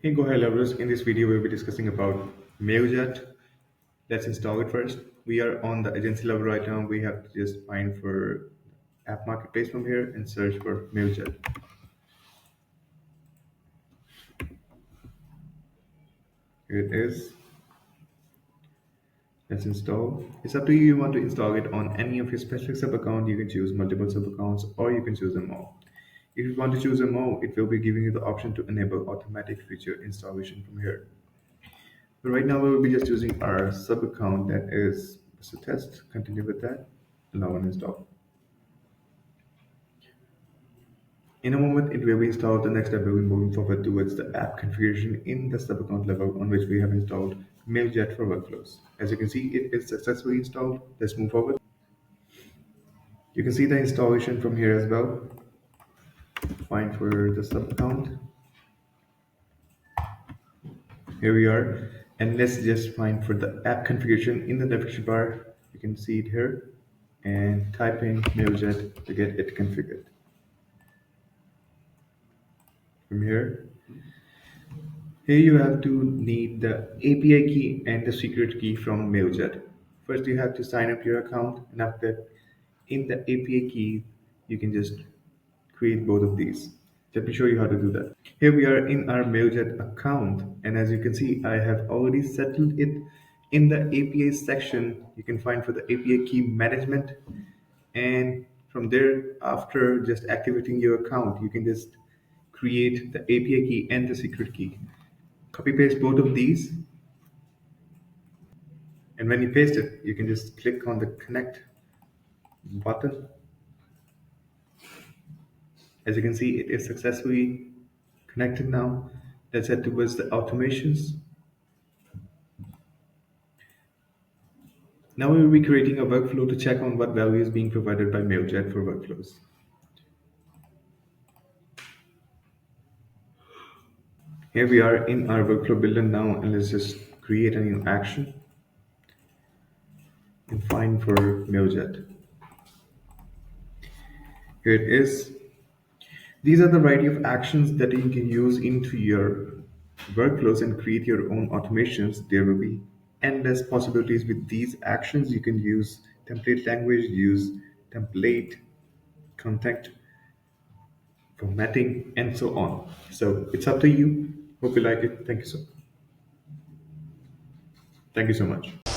Hey, go ahead, lovers. In this video, we'll be discussing about Mailjet. Let's install it first. We are on the agency level right now. We have to just find for app marketplace from here and search for Mailjet. Here it is. Let's install. It's up to you. You want to install it on any of your specific sub account. You can choose multiple sub accounts or you can choose them all. If you want to choose them all, it will be giving you the option to enable automatic feature installation from here. But right now, we will be just using our sub account that is just a test. Continue with that. Allow and install. In a moment, it will be installed. The next step will be moving forward towards the app configuration in the sub account level on which we have installed Mailjet for workflows. As you can see, it is successfully installed. Let's move forward. You can see the installation from here as well. Find for the sub account. Here we are. And let's just find for the app configuration in the navigation bar. You can see it here. And type in Mailjet to get it configured. From here you have to need the API key and the secret key from Mailjet. First, you have to sign up your account, and after that, in the API key, you can just create both of these. Let me show you how to do that. Here we are in our Mailjet account, and as you can see, I have already settled it in the API section. You can find for the API key management, and from there, after just activating your account, you can just create the API key and the secret key. Copy paste both of these, and when you paste it, you can just click on the connect button. As you can see, it is successfully connected now. Let's head towards the automations. Now we will be creating a workflow to check on what value is being provided by Mailjet for workflows. Here we are in our workflow builder now, and let's just create a new action and find for Mailjet. Here it is. These are the variety of actions that you can use into your workflows and create your own automations. There will be endless possibilities with these actions. You can use template language, use template, contact, formatting, and so on. So it's up to you. Hope you like it. Thank you so much.